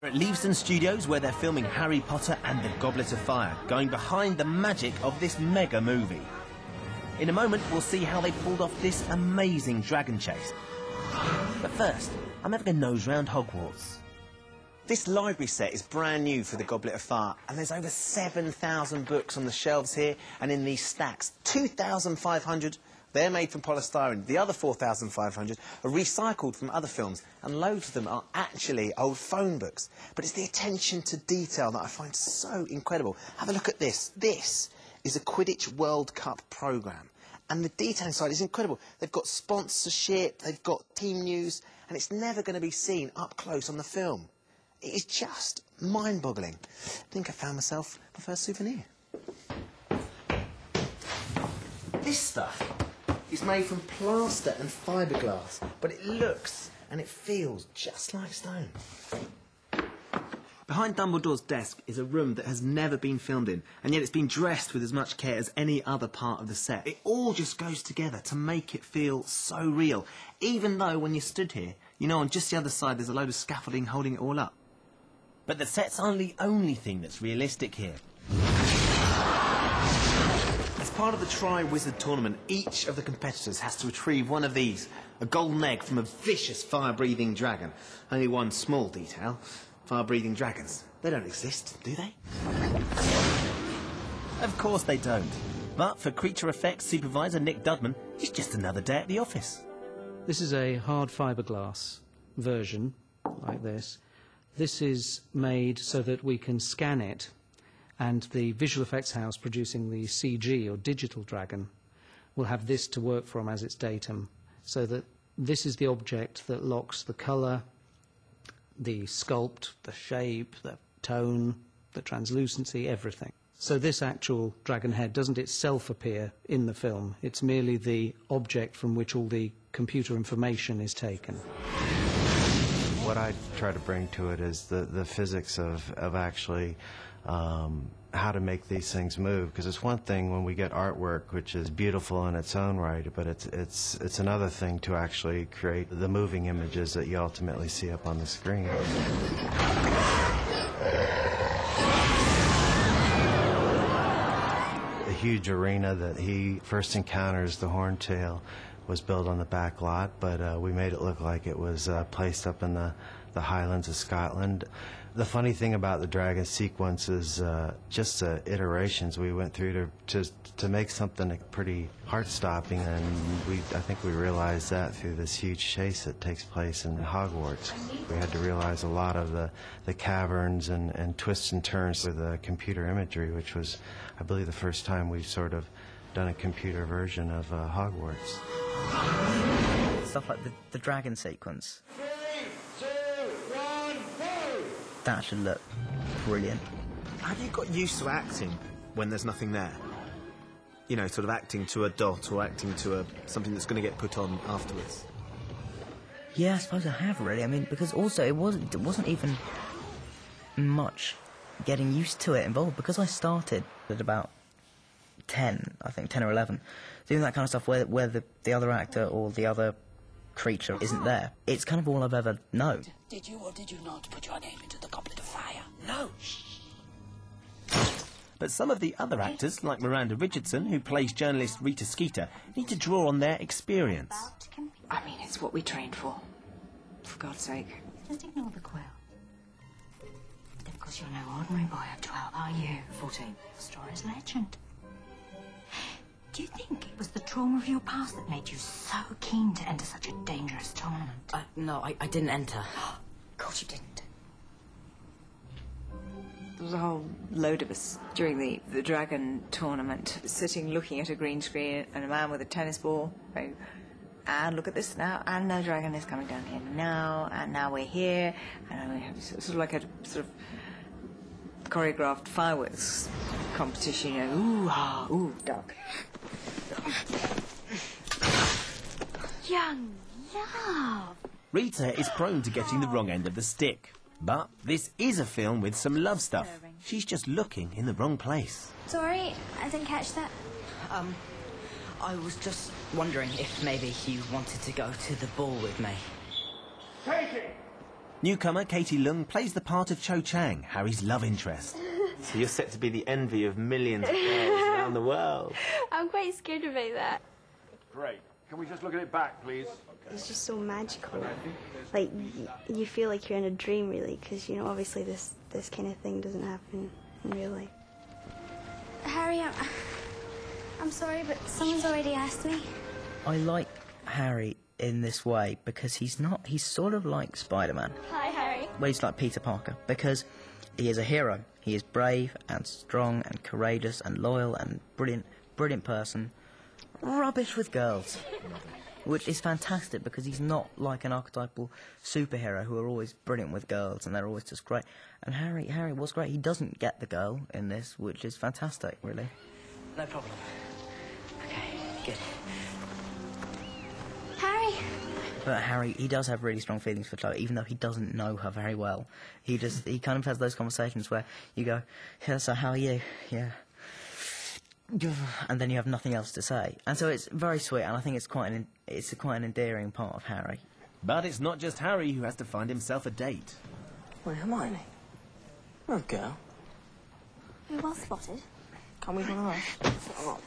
At Leavesden Studios, where they're filming Harry Potter and the Goblet of Fire, going behind the magic of this mega movie. In a moment, we'll see how they pulled off this amazing dragon chase. But first, I'm having a nose round Hogwarts. This library set is brand new for the Goblet of Fire, and there's over 7,000 books on the shelves here and in these stacks. 2,500, they're made from polystyrene. The other 4,500 are recycled from other films, and loads of them are actually old phone books. But it's the attention to detail that I find so incredible. Have a look at this. This is a Quidditch World Cup programme, and the detailing side is incredible. They've got sponsorship, they've got team news, and it's never going to be seen up close on the film. It is just mind-boggling. I think I found myself my first souvenir. This stuff is made from plaster and fiberglass, but it looks and it feels just like stone. Behind Dumbledore's desk is a room that has never been filmed in, and yet it's been dressed with as much care as any other part of the set. It all just goes together to make it feel so real, even though when you stood here, you know on just the other side there's a load of scaffolding holding it all up. But the sets aren't the only thing that's realistic here. As part of the Tri-Wizard tournament, each of the competitors has to retrieve one of these, a golden egg from a vicious fire-breathing dragon. Only one small detail, fire-breathing dragons. They don't exist, do they? Of course they don't. But for creature effects supervisor Nick Dudman, it's just another day at the office. This is a hard fiberglass version, like this. This is made so that we can scan it, and the visual effects house producing the CG, or digital dragon, will have this to work from as its datum, so that this is the object that locks the colour, the sculpt, the shape, the tone, the translucency, everything. So this actual dragon head doesn't itself appear in the film. It's merely the object from which all the computer information is taken. What I try to bring to it is the physics of actually how to make these things move, because it's one thing when we get artwork which is beautiful in its own right, but it's another thing to actually create the moving images that you ultimately see up on the screen. The huge arena that he first encounters the Horntail was built on the back lot, but we made it look like it was placed up in the Highlands of Scotland. The funny thing about the dragon sequence is just the iterations we went through to make something pretty heart-stopping, and I think we realized that through this huge chase that takes place in Hogwarts. We had to realize a lot of the caverns and twists and turns with the computer imagery, which was, I believe, the first time we've sort of done a computer version of Hogwarts. Stuff like the dragon sequence. 3, 2, 1, go! That should look brilliant. Have you got used to acting when there's nothing there? You know, sort of acting to a dot or acting to something that's going to get put on afterwards? Yeah, I suppose I have, really. I mean, because also it wasn't even much getting used to it involved, because I started at about 10, I think, 10 or 11, doing that kind of stuff where the other actor or the other creature isn't there. It's kind of all I've ever known. Did you or did you not put your name into the Goblet of Fire? No. But some of the other actors, like Miranda Richardson, who plays journalist Rita Skeeter, need to draw on their experience. I mean, it's what we trained for God's sake. Just ignore the quill. Of course, you're no ordinary boy of 12, are you? 14. Story's legend. Do you think it was the trauma of your past that made you so keen to enter such a dangerous tournament? No, I didn't enter. Of course you didn't. There was a whole load of us during the dragon tournament, sitting looking at a green screen and a man with a tennis ball going, and look at this now, and the dragon is coming down here now, and now we're here, and we have sort of like a sort of choreographed fireworks competition, you know, ooh, ah, ooh, dark. Young love. Rita is prone to getting the wrong end of the stick. But this is a film with some love stuff. She's just looking in the wrong place. Sorry, I didn't catch that. I was just wondering if maybe you wanted to go to the ball with me. Take it! Newcomer Katie Leung plays the part of Cho Chang, Harry's love interest. So you're set to be the envy of millions of girls around the world. I'm quite scared about that. Great. Can we just look at it back, please? It's just so magical. Like, you feel like you're in a dream, really, because, you know, obviously this kind of thing doesn't happen in real life. Harry, I'm sorry, but someone's already asked me. I like Harry in this way because he's sort of like Spider-Man. Hi, Harry. Well, he's like Peter Parker because he is a hero. He is brave and strong and courageous and loyal and brilliant person. Rubbish with girls. Which is fantastic because he's not like an archetypal superhero who are always brilliant with girls and they're always just great. And Harry was great. He doesn't get the girl in this, which is fantastic, really. No problem. Okay, good. Harry! But Harry, he does have really strong feelings for Chloe, even though he doesn't know her very well. He kind of has those conversations where you go, yeah, so how are you? Yeah. And then you have nothing else to say. And so it's very sweet, and I think it's quite an endearing part of Harry. But it's not just Harry who has to find himself a date. Wait, Hermione? You're a girl. You're well spotted. Can't we run away? Come on.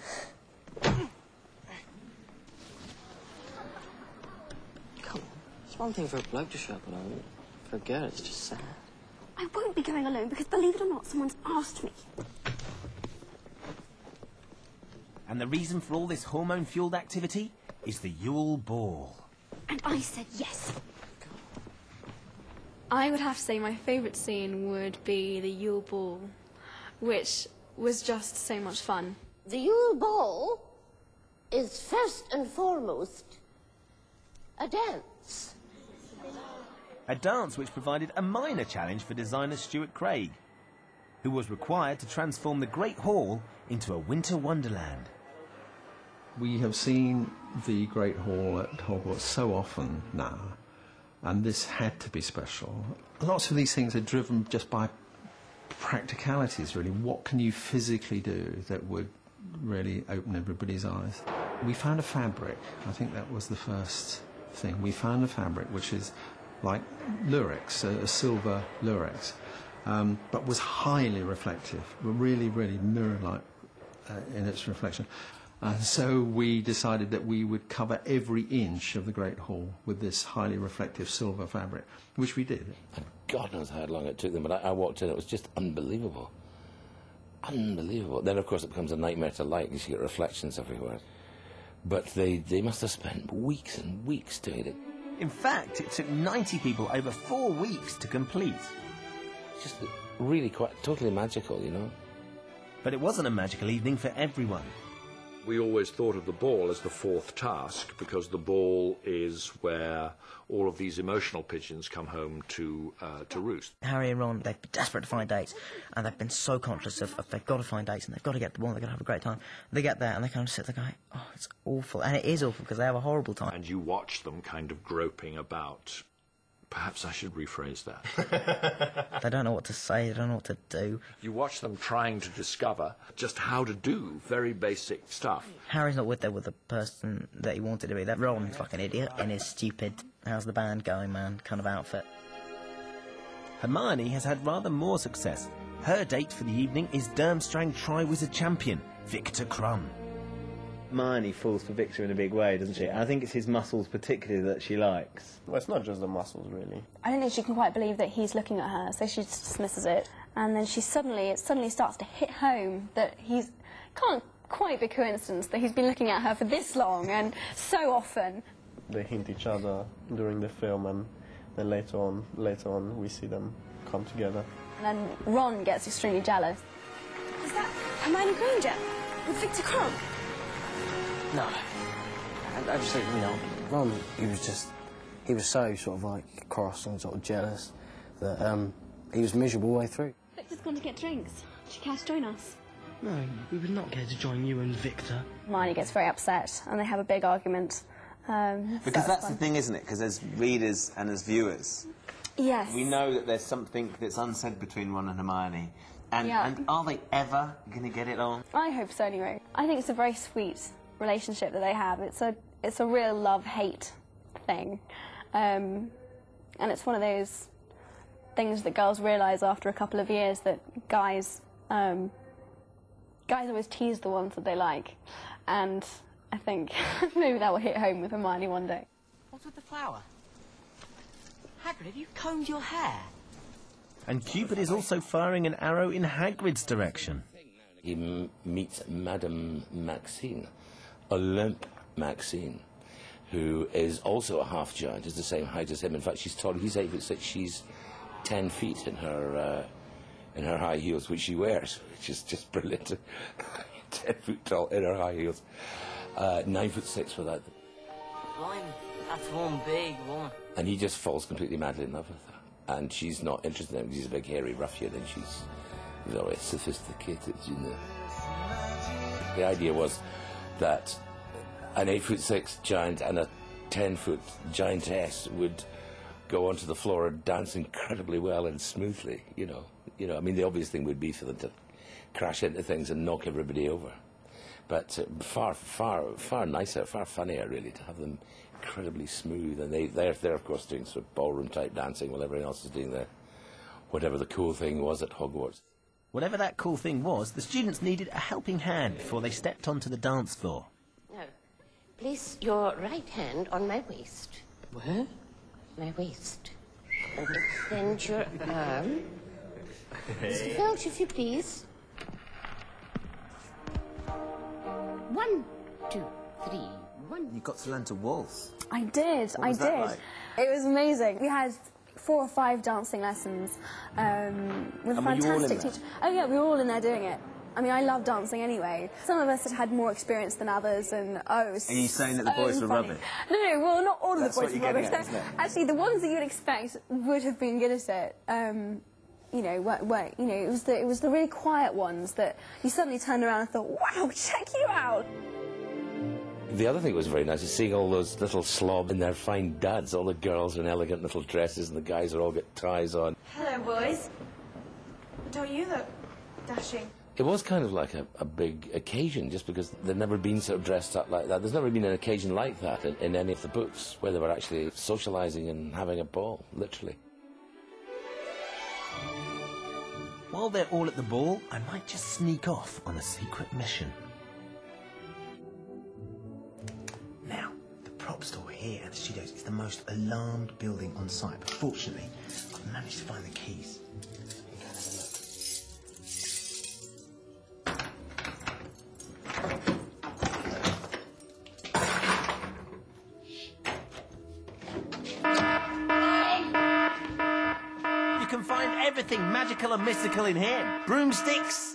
It's one thing for a bloke to show up alone. For a girl, it's just sad. I won't be going alone because, believe it or not, someone's asked me. And the reason for all this hormone-fueled activity is the Yule Ball. And I said yes. I would have to say my favourite scene would be the Yule Ball, which was just so much fun. The Yule Ball is first and foremost a dance. A dance which provided a minor challenge for designer Stuart Craig, who was required to transform the Great Hall into a winter wonderland. We have seen the Great Hall at Hogwarts so often now, and this had to be special. Lots of these things are driven just by practicalities, really. What can you physically do that would really open everybody's eyes? We found a fabric. I think that was the first thing. We found a fabric which is like lurex, a silver lurex, but was highly reflective, really, really mirror-like in its reflection. And so we decided that we would cover every inch of the Great Hall with this highly reflective silver fabric, which we did. And God knows how long it took them, but I walked in, it was just unbelievable. Unbelievable. Then, of course, it becomes a nightmare to light because you get reflections everywhere. But they must have spent weeks and weeks doing it. In fact, it took 90 people over 4 weeks to complete. Just really quite totally magical, you know. But it wasn't a magical evening for everyone. We always thought of the ball as the fourth task because the ball is where all of these emotional pigeons come home to roost. Harry and Ron, they've been desperate to find dates, and they've been so conscious of they've got to find dates and they've got to get the ball, they've got to have a great time. They get there and they kind of sit there going, oh, it's awful. And it is awful because they have a horrible time. And you watch them kind of groping about. Perhaps I should rephrase that. They don't know what to say, they don't know what to do. You watch them trying to discover just how to do very basic stuff. Harry's not with the person that he wanted to be. That Ron's like an idiot in his stupid, how's the band going, man, kind of outfit. Hermione has had rather more success. Her date for the evening is Durmstrang Triwizard champion, Victor Crumb. Hermione falls for Victor in a big way, doesn't she? And I think it's his muscles particularly that she likes. Well, it's not just the muscles, really. I don't think she can quite believe that he's looking at her, so she just dismisses it. And then it suddenly starts to hit home that can't quite be coincidence that he's been looking at her for this long and so often. They hint each other during the film, and then later on we see them come together. And then Ron gets extremely jealous. Is that Hermione Granger with Victor Crumb? No. I just think, you know, Ron, he was so sort of like cross and sort of jealous that he was miserable all the way through. Victor's gone to get drinks. She can't join us. No, we would not care to join you and Victor. Hermione gets very upset and they have a big argument. Because that's the thing, isn't it? Because as readers and as viewers, yes, we know that there's something that's unsaid between Ron and Hermione. And are they ever going to get it on? I hope so, anyway. I think it's a very sweet relationship that they have. It's a real love-hate thing. And it's one of those things that girls realise after a couple of years, that guys always tease the ones that they like, and I think maybe that will hit home with Hermione one day. What's with the flower? Hagrid, have you combed your hair? And Cupid is also firing an arrow in Hagrid's direction. He meets Madame Maxine, Olympe Maxine, who is also a half-giant, is the same height as him. In fact, she's taller. He's 8'6". She's 10 feet in her high heels, which she wears, which is just brilliant. 10 foot tall in her high heels. 9'6" without them. Blimey, that's one big woman. And he just falls completely madly in love with her. And she's not interested in him because he's a big hairy ruffian and she's very sophisticated, you know. The idea was that an 8'6" giant and a 10-foot giantess would go onto the floor and dance incredibly well and smoothly, you know. I mean, the obvious thing would be for them to crash into things and knock everybody over. But far nicer, far funnier, really, to have them incredibly smooth. And they're of course, doing sort of ballroom-type dancing while everyone else is doing whatever the cool thing was at Hogwarts. Whatever that cool thing was, the students needed a helping hand before they stepped onto the dance floor. Now, place your right hand on my waist. Where? My waist. And extend your arm. Mr. Filch, if you please. 1, 2, 3, 1. You got to learn to waltz. I did. What was that like? It was amazing. We had 4 or 5 dancing lessons with a fantastic teacher. Oh yeah, we were all in there doing it. I mean, I love dancing anyway. Some of us had more experience than others, and it was Are you saying that the boys were funny. rubbish? No, well, not all That's of the boys what were you're rubbish. getting at, isn't it? Actually, the ones that you'd expect would have been good at it. It was the really quiet ones that you suddenly turned around and thought, wow, check you out. The other thing that was very nice is seeing all those little slobs in their fine duds, all the girls in elegant little dresses and the guys are all got ties on. Hello, boys. Don't you look dashing? It was kind of like a big occasion, just because they'd never been sort of dressed up like that. There's never been an occasion like that in any of the books, where they were actually socialising and having a ball, literally. While they're all at the ball, I might just sneak off on a secret mission. Now, the prop store here at the studios is the most alarmed building on site, but fortunately, I've managed to find the keys. You can find everything magical and mystical in here. Broomsticks,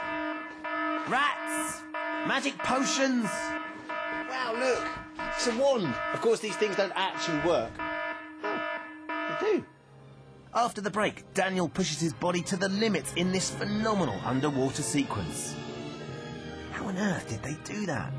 rats, magic potions. Wow, look, it's a wand. Of course, these things don't actually work. Oh, they do. After the break, Daniel pushes his body to the limits in this phenomenal underwater sequence. How on earth did they do that?